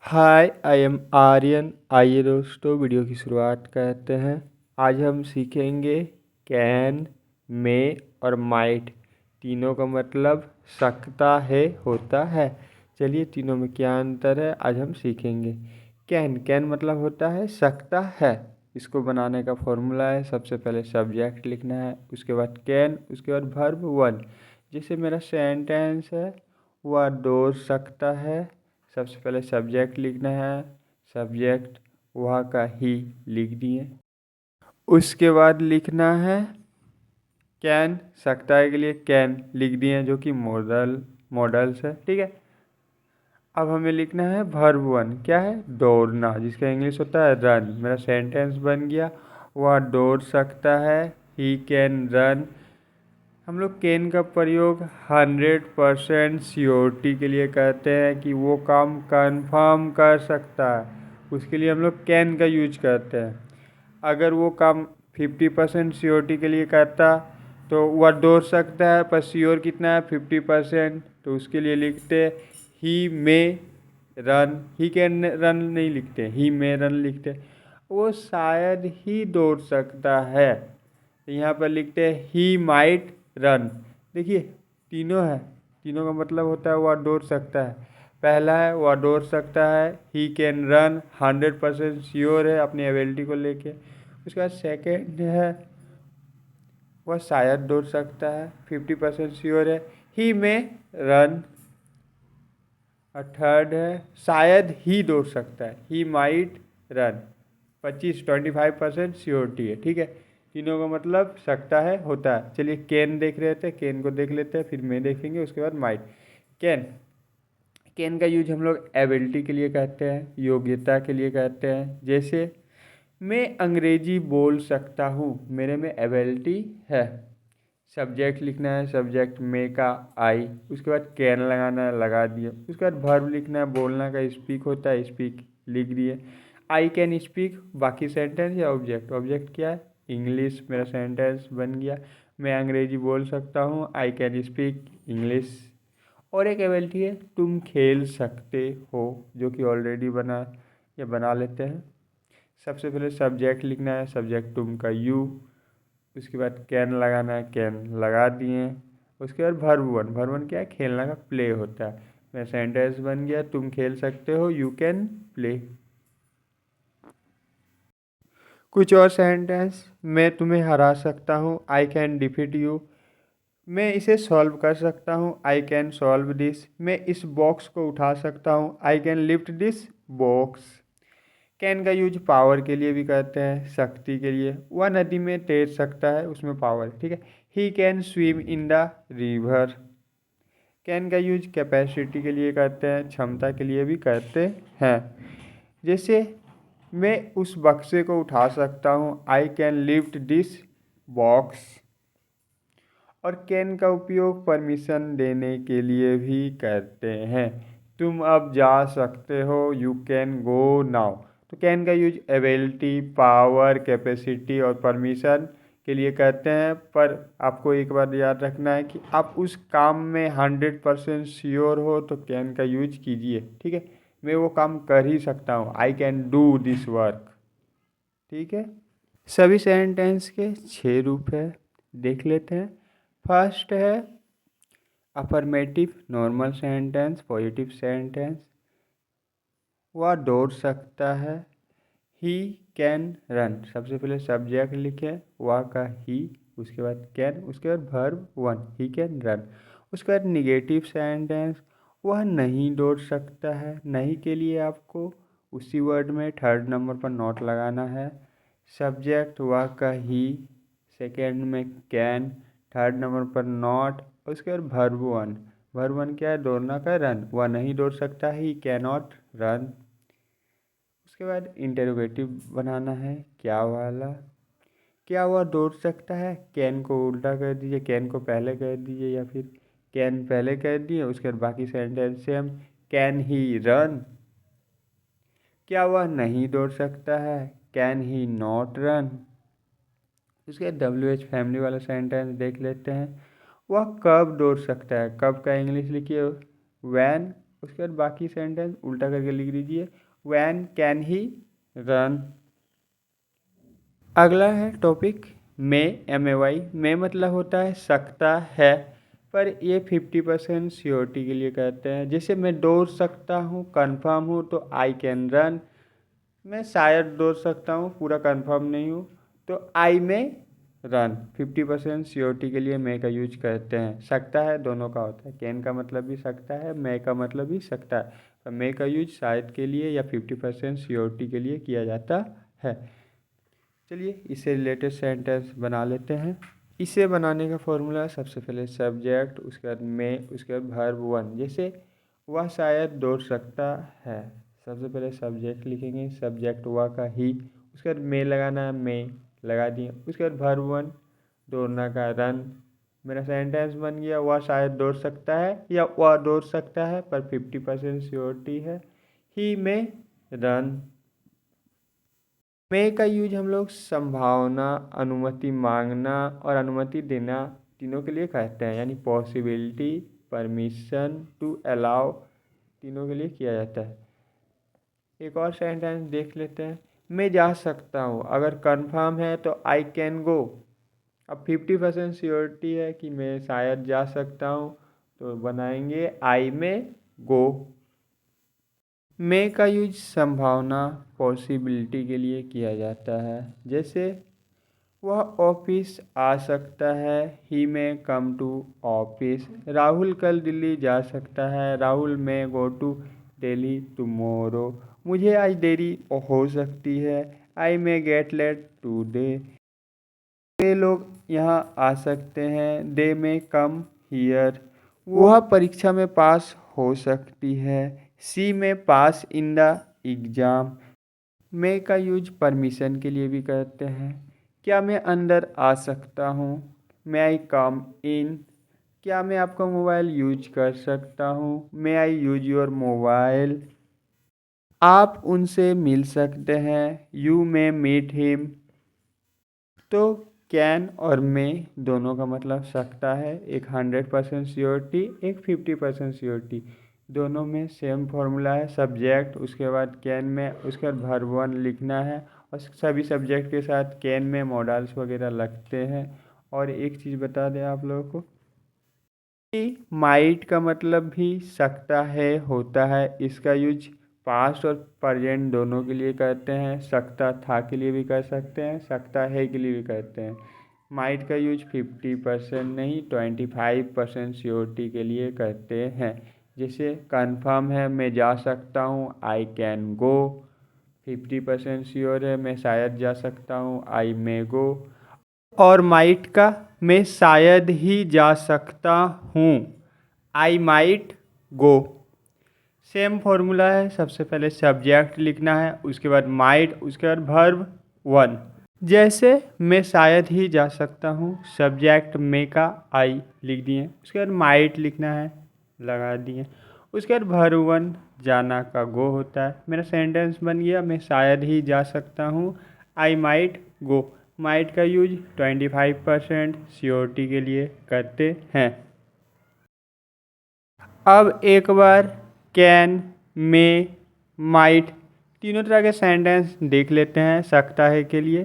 Hi I am Aryan. आइए दोस्तों video की शुरुआत करते हैं। आज हम सीखेंगे कैन, मे और माइट तीनों का मतलब सकता है, होता है। चलिए तीनों में क्या अंतर है आज हम सीखेंगे। कैन कैन मतलब होता है सकता है। इसको बनाने का फॉर्मूला है, सबसे पहले सब्जेक्ट लिखना है, उसके बाद कैन, उसके बाद वर्ब वन। जैसे मेरा सेंटेंस है, वह दौड़ सकता है। सबसे पहले सब्जेक्ट लिखना है, सब्जेक्ट वहाँ का ही लिख दिए। उसके बाद लिखना है कैन, सकता है के लिए कैन लिख दिए जो कि मॉडल्स है, ठीक है। अब हमें लिखना है वर्ब वन, क्या है, दौड़ना, जिसका इंग्लिश होता है रन। मेरा सेंटेंस बन गया, वह दौड़ सकता है, ही कैन रन। हम लोग कैन का प्रयोग 100% श्योरिटी के लिए करते हैं कि वो काम कंफर्म कर सकता है, उसके लिए हम लोग कैन का यूज करते हैं। अगर वो काम 50% श्योरिटी के लिए करता तो वह दौड़ सकता है, पर श्योर कितना है, 50%, तो उसके लिए लिखते he may run. He can run नहीं लिखते, ही मे रन लिखते। वो शायद ही दौड़ सकता है, तो यहाँ पर लिखते हैं ही माइट रन। देखिए तीनों है, तीनों का मतलब होता है वह दौड़ सकता है। पहला है वह दौड़ सकता है, ही कैन रन, 100% श्योर है अपनी एबिलिटी को लेके। उसके बाद सेकेंड है वह शायद दौड़ सकता है, 50% श्योर है, ही में रन। और थर्ड है शायद ही दौड़ सकता है, ही माइट रन, 25% श्योरिटी है, ठीक है। तीनों का मतलब सकता है, होता है। चलिए कैन देख रहे थे, कैन को देख लेते हैं, फिर मैं देखेंगे, उसके बाद माइट। कैन कैन का यूज हम लोग एबिलिटी के लिए कहते हैं, योग्यता के लिए कहते हैं। जैसे मैं अंग्रेजी बोल सकता हूँ, मेरे में एबिलिटी है। सब्जेक्ट लिखना है, सब्जेक्ट मे का आई, उसके बाद कैन लगाना है, लगा दिए। उसके बाद वर्ब लिखना है, बोलना का स्पीक होता है, स्पीक लिख दिए। आई कैन स्पीक, बाकी सेंटेंस या ऑब्जेक्ट, ऑब्जेक्ट क्या है, इंग्लिश। मेरा सेंटेंस बन गया, मैं अंग्रेजी बोल सकता हूँ, आई कैन स्पीक इंग्लिश। और एक एबिलिटी है तुम खेल सकते हो, जो कि ऑलरेडी बना या बना लेते हैं। सबसे पहले सब्जेक्ट लिखना है, सब्जेक्ट तुम का यू, उसके बाद कैन लगाना है, कैन लगा दिए। उसके बाद वर्ब वन क्या है, खेलना का प्ले होता है। मेरा सेंटेंस बन गया, तुम खेल सकते हो, यू कैन प्ले। कुछ और सेंटेंस, मैं तुम्हें हरा सकता हूँ, आई कैन डिफीट यू। मैं इसे सॉल्व कर सकता हूँ, आई कैन सॉल्व दिस। मैं इस बॉक्स को उठा सकता हूँ, I can lift this box. Can का यूज पावर के लिए भी करते हैं, शक्ति के लिए। वह नदी में तैर सकता है, उसमें पावर, ठीक है। He can swim in the river. Can का यूज कैपेसिटी के लिए करते हैं, क्षमता के लिए भी करते हैं। जैसे मैं उस बक्से को उठा सकता हूँ, I can lift this box. और कैन का उपयोग परमिशन देने के लिए भी करते हैं। तुम अब जा सकते हो, यू कैन गो नाउ। तो कैन का यूज एबिलिटी, पावर, कैपेसिटी और परमिशन के लिए करते हैं। पर आपको एक बार याद रखना है कि आप उस काम में 100% श्योर हो तो कैन का यूज कीजिए, ठीक है। मैं वो काम कर ही सकता हूँ, I can do this work, ठीक है। सभी सेंटेंस के 6 रूप है, देख लेते हैं। फर्स्ट है affirmative normal sentence, positive sentence. वह दौड़ सकता है, ही कैन रन। सबसे पहले सब्जेक्ट लिखे, वह का ही, उसके बाद कैन, उसके बाद verb one, he can run. उसके बाद निगेटिव सेंटेंस, वह नहीं दौड़ सकता है। नहीं के लिए आपको उसी वर्ड में थर्ड नंबर पर नॉट लगाना है। सब्जेक्ट वह का ही, सेकेंड में कैन, थर्ड नंबर पर नॉट। उसके बाद वर्ब वन क्या है, दौड़ना का, रन। वह नहीं दौड़ सकता, ही कैन नॉट रन। उसके बाद इंटेरोगेटिव बनाना है, क्या वाला, क्या वह दौड़ सकता है। कैन को उल्टा कर दीजिए, कैन को पहले कर दीजिए, या फिर कैन पहले कर दिए, उसके बाद बाकी सेंटेंस से हम कैन ही रन। क्या वह नहीं दौड़ सकता है, कैन ही नॉट रन। उसके बाद WH फैमिली वाला सेंटेंस देख लेते हैं। वह कब दौड़ सकता है, कब का इंग्लिश लिखिए, वैन उसके बाद बाकी सेंटेंस उल्टा करके लिख दीजिए, व्हेन कैन ही रन। अगला है टॉपिक मे, MAY। मे मतलब होता है सकता है, पर ये 50% श्योरिटी के लिए कहते हैं। जैसे मैं दौड़ सकता हूँ, कंफर्म हूँ, तो आई कैन रन। मैं शायद दौड़ सकता हूँ, पूरा कंफर्म नहीं हूँ, तो आई मे रन। 50% श्योरिटी के लिए मे का यूज करते हैं। सकता है दोनों का होता है, कैन का मतलब भी सकता है, मे का मतलब भी सकता है। तो मे का यूज शायद के लिए या 50% श्योरिटी के लिए किया जाता है। चलिए इससे रिलेटेड सेंटेंस बना लेते हैं। इसे बनाने का फॉर्मूला, सबसे पहले सब्जेक्ट, उसके बाद में, उसके बाद वर्ब वन। जैसे वह शायद दौड़ सकता है, सबसे पहले सब्जेक्ट लिखेंगे, सब्जेक्ट वह का ही, उसके बाद में लगाना है, में लगा दिए, उसके बाद वर्ब वन दौड़ना का रन। मेरा सेंटेंस बन गया, वह शायद दौड़ सकता है या वह दौड़ सकता है, पर 50% श्योरिटी है, ही में रन। मे का यूज हम लोग संभावना, अनुमति मांगना और अनुमति देना तीनों के लिए कहते हैं, यानी पॉसिबिलिटी, परमिशन, टू अलाउ, तीनों के लिए किया जाता है। एक और सेंटेंस देख लेते हैं, मैं जा सकता हूँ। अगर कंफर्म है तो आई कैन गो। अब 50% श्योरिटी है कि मैं शायद जा सकता हूँ, तो बनाएंगे आई में गो। मे का यूज संभावना, पॉसिबिलिटी के लिए किया जाता है। जैसे वह ऑफिस आ सकता है, ही में कम टू ऑफिस। राहुल कल दिल्ली जा सकता है, राहुल में गो टू दिल्ली टुमारो। मुझे आज देरी हो सकती है, आई में गेट लेट टुडे। वे लोग यहाँ आ सकते हैं, दे में कम हियर। वह परीक्षा में पास हो सकती है, सी में पास इन द एग्ज़ाम। मे का यूज परमिशन के लिए भी करते हैं। क्या मैं अंदर आ सकता हूँ, मे आई कम इन। क्या मैं आपका मोबाइल यूज कर सकता हूँ, मे आई यूज योर मोबाइल। आप उनसे मिल सकते हैं, यू मे मीट हिम। तो कैन और मे दोनों का मतलब सकता है। एक 100% श्योरिटी, एक 50% श्योरिटी। दोनों में सेम फॉर्मूला है, सब्जेक्ट, उसके बाद कैन में, उसके बाद वर्ब वन लिखना है, और सभी सब्जेक्ट के साथ कैन में मॉडल्स वगैरह लगते हैं। और एक चीज़ बता दें आप लोगों को कि माइट का मतलब भी सकता है होता है। इसका यूज पास्ट और प्रेजेंट दोनों के लिए करते हैं। सकता था के लिए भी कर सकते हैं, सकता है के लिए भी करते हैं। माइट का यूज 50% नहीं, 25% श्योरिटी के लिए करते हैं। जैसे कंफर्म है, मैं जा सकता हूँ, आई कैन गो। 50% श्योर है, मैं शायद जा सकता हूँ, आई मे गो। और माइट का, मैं शायद ही जा सकता हूँ, I might go. Same formula है, सबसे पहले सब्जेक्ट लिखना है, उसके बाद माइट, उसके बाद वर्ब वन। जैसे मैं शायद ही जा सकता हूँ, सब्जेक्ट मे का आई लिख दिए, उसके बाद माइट लिखना है, लगा दिए, उसके बाद वर्ब वन जाना का गो होता है। मेरा सेंटेंस बन गया, मैं शायद ही जा सकता हूँ, आई माइट गो। माइट का यूज 25% श्योरिटी के लिए करते हैं। अब एक बार कैन, मे, माइट तीनों तरह के सेंटेंस देख लेते हैं सकता है के लिए।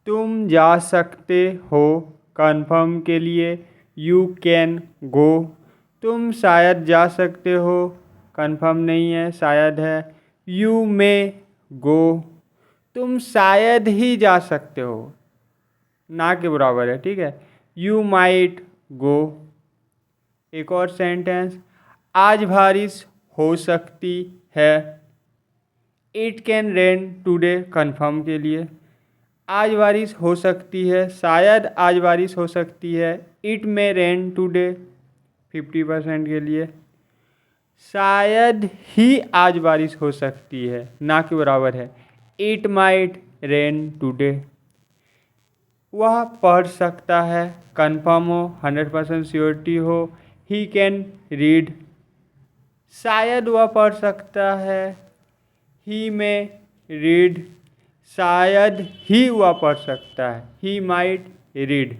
तुम जा सकते हो, कंफर्म के लिए यू कैन गो। तुम शायद जा सकते हो, कंफर्म नहीं है, शायद है, यू मे गो। तुम शायद ही जा सकते हो, ना के बराबर है, ठीक है, यू माइट गो। एक और सेंटेंस, आज बारिश हो सकती है, it can rain today, confirm के लिए। आज बारिश हो सकती है, शायद आज बारिश हो सकती है, इट मे रेन टुडे। 50% के लिए शायद ही आज बारिश हो सकती है, ना के बराबर है, इट माइट रेन टुडे। वह पढ़ सकता है, कंफर्म हो, 100% श्योरिटी हो, ही कैन रीड। शायद वह पढ़ सकता है, ही में रीड। शायद ही वह पढ़ सकता है, ही माइट रीड।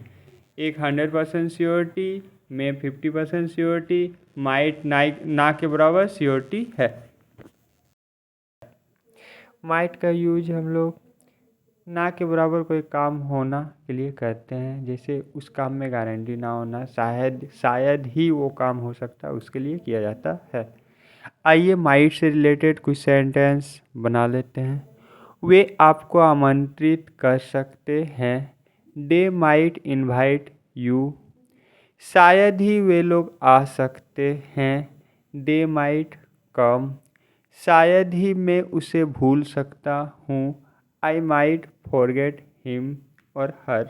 एक 100% श्योरिटी में 50% श्योरिटी, माइट ना के बराबर COT है। माइट का यूज हम लोग ना के बराबर कोई काम होना के लिए करते हैं, जैसे उस काम में गारंटी ना होना, शायद ही वो काम हो सकता है, उसके लिए किया जाता है। आइए माइट से रिलेटेड कुछ सेंटेंस बना लेते हैं। वे आपको आमंत्रित कर सकते हैं। They might invite you. शायद ही वे लोग आ सकते हैं। They might come. शायद ही मैं उसे भूल सकता हूँ। आई माइट फॉरगेट हिम और हर।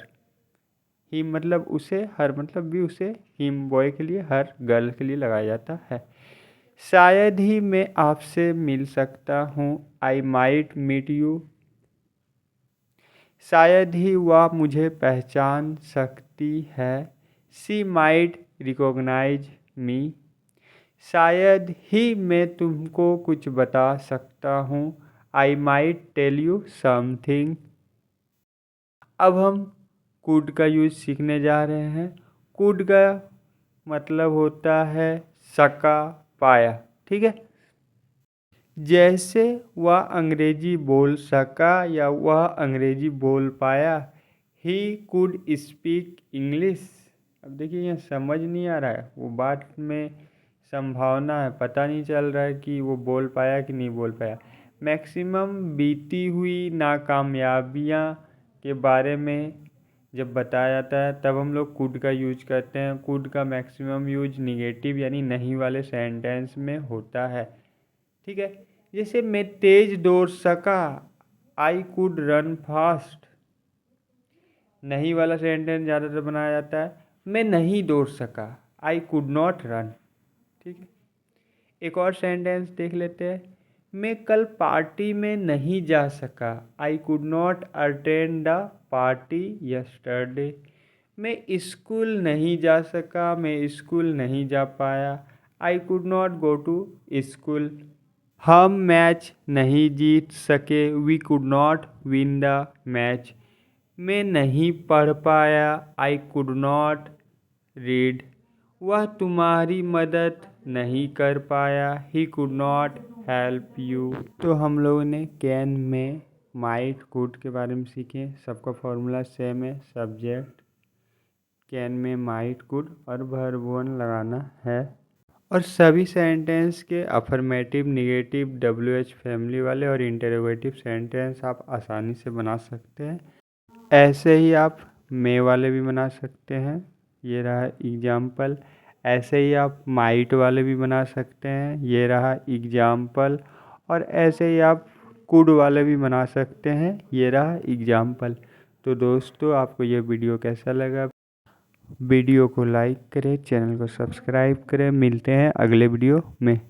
हिम मतलब उसे, हर मतलब भी उसे, हिम बॉय के लिए, हर गर्ल के लिए लगाया जाता है। शायद ही मैं आपसे मिल सकता हूँ। I might meet you. शायद ही वह मुझे पहचान सकती है। She might recognise me. शायद ही मैं तुमको कुछ बता सकता हूँ। I might tell you something. अब हम कुड का यूज सीखने जा रहे हैं। कुड का मतलब होता है सका, पाया, ठीक है। जैसे वह अंग्रेजी बोल सका या वह अंग्रेजी बोल पाया। He could speak English. अब देखिए यहाँ समझ नहीं आ रहा है, वो बात में संभावना है, पता नहीं चल रहा है कि वो बोल पाया कि नहीं बोल पाया। मैक्सिमम बीती हुई नाकामयाबियाँ के बारे में जब बताया जाता है तब हम लोग कुड का यूज करते हैं। कुड का मैक्सिमम यूज निगेटिव यानी नहीं वाले सेंटेंस में होता है, ठीक है। जैसे मैं तेज दौड़ सका। I could run fast. नहीं वाला सेंटेंस ज़्यादातर बनाया जाता है। मैं नहीं दौड़ सका। आई कुड नॉट रन, ठीक है। एक और सेंटेंस देख लेते हैं। मैं कल पार्टी में नहीं जा सका। I could not attend the party yesterday. मैं स्कूल नहीं जा सका। मैं स्कूल नहीं जा पाया। I could not go to school. हम मैच नहीं जीत सके। We could not win the match. मैं नहीं पढ़ पाया। I could not read. वह तुम्हारी मदद नहीं कर पाया। He could not help you. तो हम लोगों ने कैन में माइट कुड के बारे में सीखे। सबका फॉर्मूला सेम है। सब्जेक्ट कैन में माइट कुड और वर्ब वन लगाना है। और सभी सेंटेंस के अफर्मेटिव, निगेटिव, WH फैमिली वाले और इंटरोगेटिव सेंटेंस आप आसानी से बना सकते हैं। ऐसे ही आप मे वाले भी बना सकते हैं, ये रहा एग्जाम्पल। ऐसे ही आप माइट वाले भी बना सकते हैं, ये रहा एग्जाम्पल। और ऐसे ही आप कुड वाले भी बना सकते हैं, ये रहा एग्जाम्पल। तो दोस्तों आपको ये वीडियो कैसा लगा? वीडियो को लाइक करें, चैनल को सब्सक्राइब करें। मिलते हैं अगले वीडियो में।